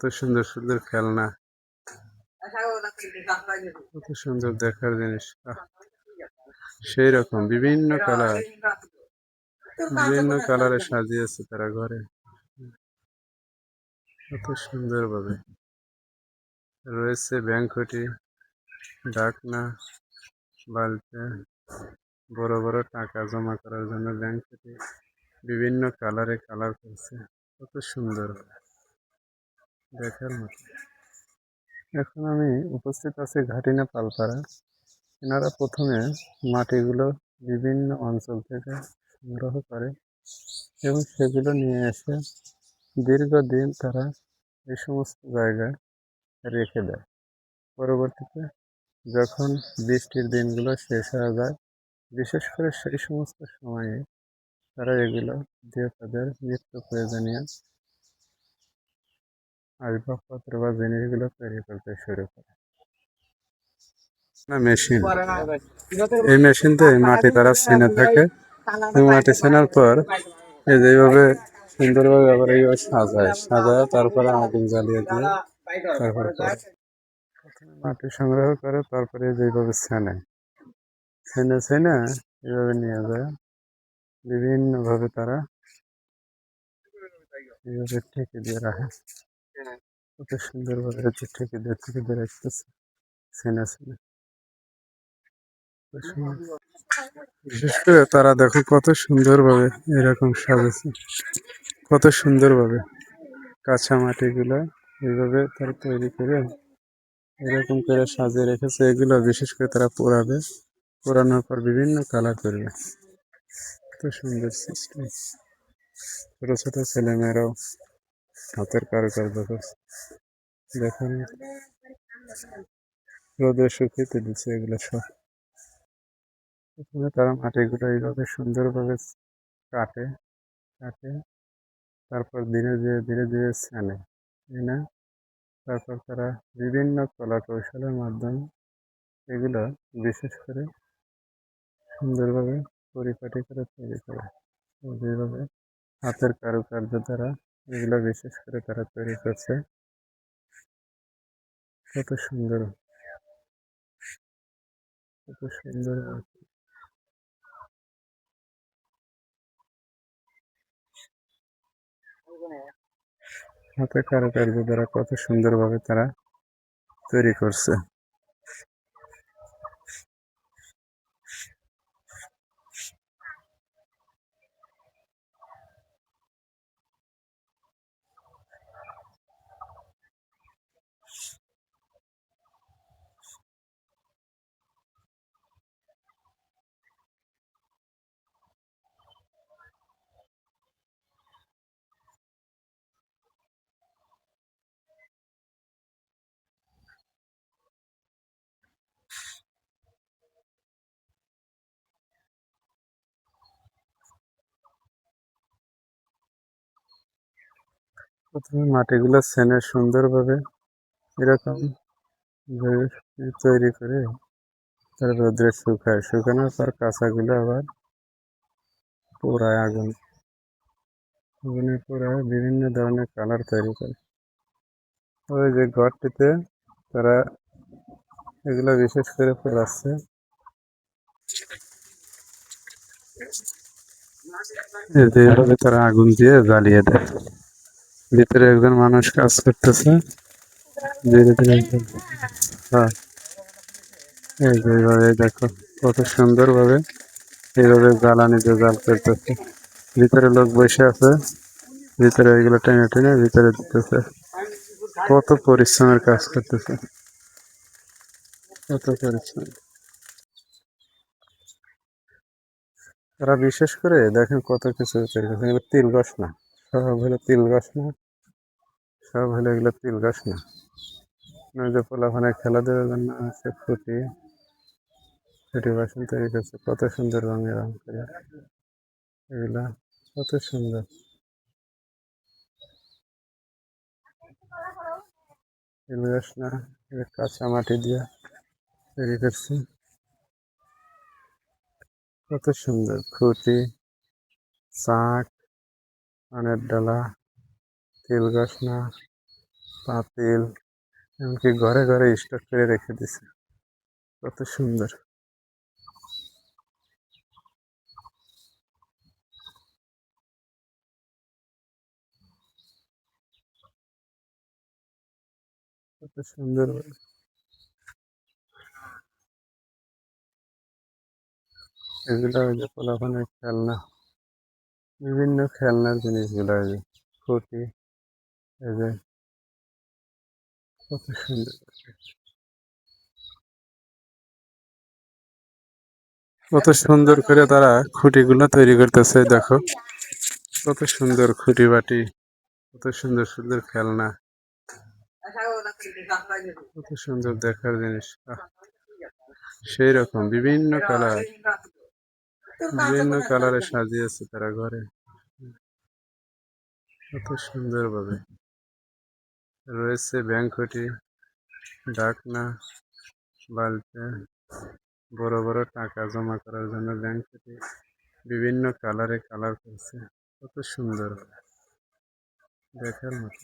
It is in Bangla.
কত সুন্দর সুন্দর খেলনা, কত সুন্দর দেখার জিনিস। সেই রকম বিভিন্ন কালার, বিভিন্ন কালারে সাজিয়েছে তারা ঘরে। কত সুন্দর ভাবে রয়েছে ব্যাংকটি, ডাকনা, বালতি, বড় বড় টাকা জমা করার জন্য ব্যাংকটি বিভিন্ন কালারে কালার করছে। কত সুন্দর দেখার মতো। এখন আমি উপস্থিত আছি ঘাটিনা পালপাড়া। এনারা প্রথমে মাটিগুলো বিভিন্ন অঞ্চল থেকে সংগ্রহ করে এবং সেগুলো নিয়ে এসে দীর্ঘদিন তারা এই সমস্ত জায়গায় রেখে দেয়। পরবর্তীতে যখন বৃষ্টির দিনগুলো শেষ হয়ে যায়, বিশেষ করে সেই সমস্ত সময়ে তারা এগুলো দিয়ে তাদের নিত্য প্রয়োজনীয় আসবাবপত্র বা জিনিসগুলো তৈরি করতে শুরু করে। মেশিন, এই মেশিন দিয়ে মাটি তারা ছেনে থাকে। মাটি ছেনার পর এই যেভাবে সুন্দরভাবে আবার এইভাবে সাজায় তারপরে আগুন জ্বালিয়ে দিয়ে তারপরে মাটি সংগ্রহ করে, তারপরে যেভাবে ছেনে এইভাবে নিয়ে যায়। বিভিন্নভাবে তারা এইভাবে ঠেকে দিয়ে রাখে। কত সুন্দরভাবে ঠেকে দিয়ে রাখতেছে ছেনে। বিশেষ করে তারা দেখো কত সুন্দরভাবে এরকম সাজেছে, কত সুন্দরভাবে কাঁচা মাটিগুলো এইভাবে তারা তৈরি করে এরকম করে সাজিয়ে রেখেছে। এগুলো বিশেষ করে তারা পোড়াবে, পোড়ানোর পর বিভিন্ন কালার করবে। কত সুন্দর সিস্টেম। ছোট ছোট ছেলেমেয়েরাও হাতের কারুকার্য করছে। দেখুন রোদে শুকিয়ে দিচ্ছে এগুলো সব। প্রথমে তারা মাটিগুলো এইভাবে সুন্দরভাবে কাটে কাটে তারপর ধীরে ধীরে এনে তারপর তারা বিভিন্ন কলা কৌশলের মাধ্যমে এগুলো বিশেষ করে সুন্দরভাবে পরিপাটি করে তৈরি করে। যেভাবে হাতের কারুকার্য দ্বারা এগুলো বিশেষ করে তারা তৈরি করছে। কত সুন্দর, কত সুন্দর হাতের কারুকার্য দ্বারা কত সুন্দরভাবে তারা তৈরি করছে। প্রথমে মাটিগুলো ছেনে সুন্দরভাবে এরকম তৈরি করে তার রোদ্রে শুকানোর পর কাঁচাগুলো আবার পোড়ায় আগুনে পোড়ায় বিভিন্ন ধরনের কালার তৈরি করে। ওই যে ঘরটিতে তারা এগুলো বিশেষ করে পোড়াচ্ছে। এইভাবে তারা আগুন দিয়ে জ্বালিয়ে দেয়। ভিতরে একজন মানুষ কাজ করতেছে ধীরে ধীরে। হ্যাঁ, এইভাবে দেখো কত সুন্দর ভাবে এইভাবে জ্বালানিতে জাল করতেছে। ভিতরে লোক বসে আছে, ভিতরে এগুলো টেনে টেনে ভিতরে দিতেছে। কত পরিশ্রমের কাজ করতেছে, কত পরিশ্রম। তারা বিশেষ করে দেখেন কত কিছু তৈরি করছে। এগুলো তিল গাছ না, সব হলো তিল গাছ না, সব হলো এগুলো তিল গাছ না। যে পোলাপানের খেলা দেওয়ার জন্য আছে খুঁটি বাসন তৈরি করছে কত সুন্দর রঙে রং করে। এগুলা কত সুন্দর। তিল গাছ না, কাঁচা মাটি দিয়ে তৈরি করছে। কত সুন্দর খুঁটি, চাক, পানের ডালা, তিল গাছ না, পাতিল, এমনকি ঘরে ঘরে স্টক করে রেখে দিছে। কত সুন্দর, কত সুন্দর। এগুলো ওই যে পোলাপানের খেলনা, বিভিন্ন খেলনার জিনিসগুলো, এই যে খুঁটি, এই যে কত সুন্দর, কত সুন্দর করে তারা খুঁটিগুলো তৈরি করতেছে। দেখো কত সুন্দর খুঁটি বাটি, কত সুন্দর সুন্দর খেলনা, কত সুন্দর দেখার জিনিস। সেই রকম বিভিন্ন কালার, বিভিন্ন কালারে সাজিয়েছে তারা ঘরে, কত সুন্দর ভাবে। রয়েছে ব্যাংকটি, ডাকনা, বালতি, বড় বড় টাকা জমা করার জন্য ব্যাংকটি বিভিন্ন কালারে কালার করছে, কত সুন্দর দেখার মতো।